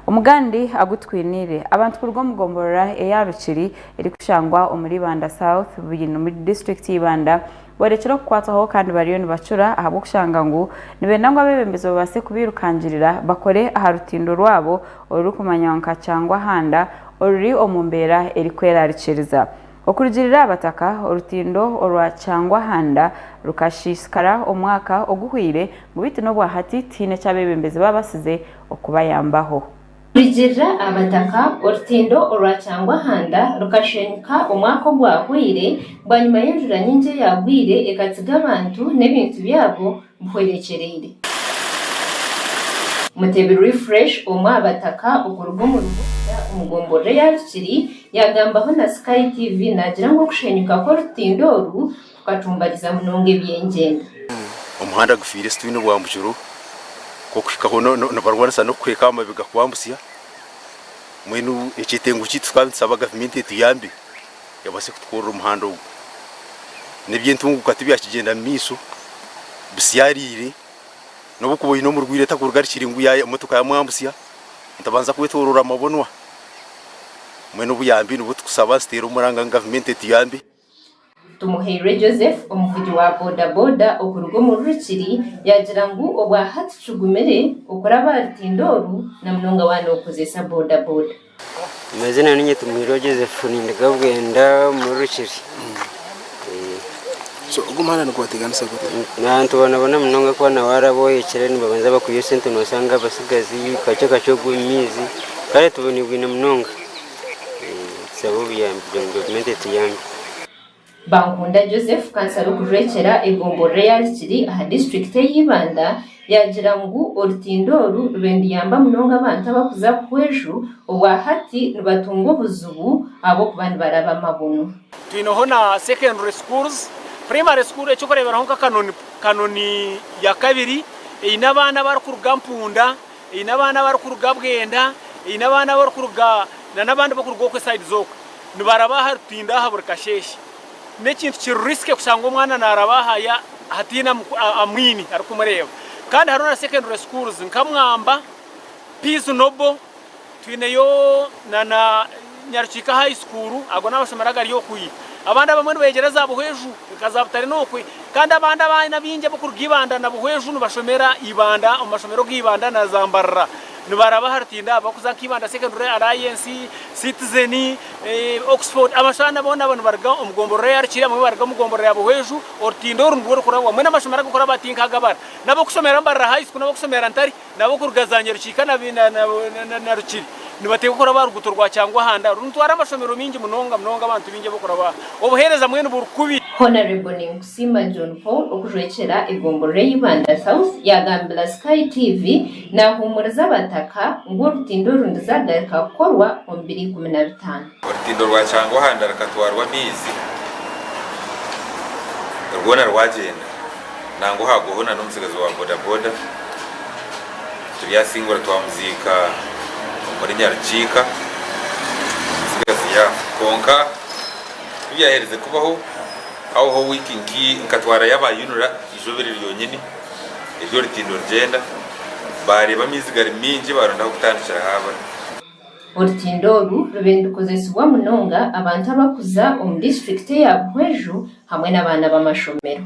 umugandi agutwinire abantu kurwo mugombora eyarukiri iri kushangwa umuri Banda South bino muri district y'Ibanda barekera kukwataho kandi bariyo nibacura ahabo kushanga ngo nibenda ngo abebembezo base kubirukangirira bakore aharutindo rwabo uri kumanyanka cyangwa handa uri omumbera eri kwerarikiriza okurugirira abataka urutindo orwa cyangwa handa rukashishikara umwaka oguhwire mu biti no bwahati tine cyabebembeze babasize okubayambaho kurugirira abataka urutindo orwa cyangwa handa rukashenyuka umwaka ogwahwire bwanyuma y'enjura nyinje yagwire ekatsiga abantu n'ebintu byabo buhwerekerere Mutebe refresh omwa abataka okurugo mu rubuga umugombore yarukiri yagambaho na Sky TV nagira ngo kushenyuka ko rutindoru tukatumbariza munonge byengenda umuhanda gufire stwino bwambukiro ko kushikaho no barwanisa no kweka amabiga kwambusya mwenu ekitengu kitwansaba government tuyambi yabase kutwora umuhanda ubu nebyentungu katibya kigenda miso bisyarire no bukuboyi no murwire takurgarikira ingu ya motoka ya mwambusya ntabanza kwetorora amabonwa mwenu buyambi nubu tukusaba stero umuranga government tuyambi Tumuhere Joseph umuvugi wa boda boda okurugo mu rukiri yagira ngo obwa hatcugumere okora bartindoru na munonga wana okozesa boda boda Mazina ninye Tumuhere Joseph nindagabwenda mu rukiri So ugumana no kwateganisa gute nantu banabona munonga kwa na waraboye kireni babanza bakuye sente no sanga basigazi kacho gwimizi kale tuboni bwina munonga sababu ya government tuyambi Bankunda Joseph kansaro kurekera egombore yarikiri aha district y'Ibanda yagira ngo orutindoru rubendi yamba munonga abantu abakuza kweju obwa hati rubatungo buzubu abo kubandi baraba mabuno twinoho na secondary schools primary school cyo kurebera honka kanoni ya kabiri inabana bari ku rugampunda inabana bari ku rugabwenda inabana bari ku ruga nabandi bari ku rugoko side zoko nibaraba hatinda haburikasheshi nekintu ki risk kusanga umwana narabahaya hatina amwini ari kumureba kandi haruna secondary schools nkamwamba Peace Noble twineyo na Nyarukika high school ago nabasomeraga ariyo kuyi abandi bamwe begereza buheju kazabutare nokwe kandi abandi abana binje bo kurugibanda na buheju nubashomera Ibanda umashomero gibanda na Zambarra nibaraba hartinda bakuza kibanda secondary alliance citizen Oxford amashana bona abantu barga umugomboro yarikira mu barga umugomboro ya buheju ortindo rungoro kuraba mwe namashomera gukora batinka gabara nabo kusomera Mbarra high school nabo kusomera Ntari nabo kurugazanya Rukika na Rukiri nibateye gukora baruguturwa cyangwa handa runtwara amashomero mingi munonga abantu binge bokora ba obuhereza mwene burukubi Honorable Nkusima John Paul okujwekera egombore y'Ibanda South yagambira Sky TV na humuriza abataka ngo rutindo rundizagarika korwa 2015 urutindo rwa cyangwa handa rakatwarwa mizi rwona rwagenda nango hagohona n'umusigazo wa boda boda tuyasingura twamuzika muri Nyarukika sigazi ya konka byahereze kubaho aho ho wikingi nkatwara yabayunura ijobere ryonyine iryo ritindo rgenda bareba mizigari mingi baronda kutandikira haba Ortindoru rubendukozesubwa munonga abantu abakuza district ya Bweju hamwe n'abana b'amashomero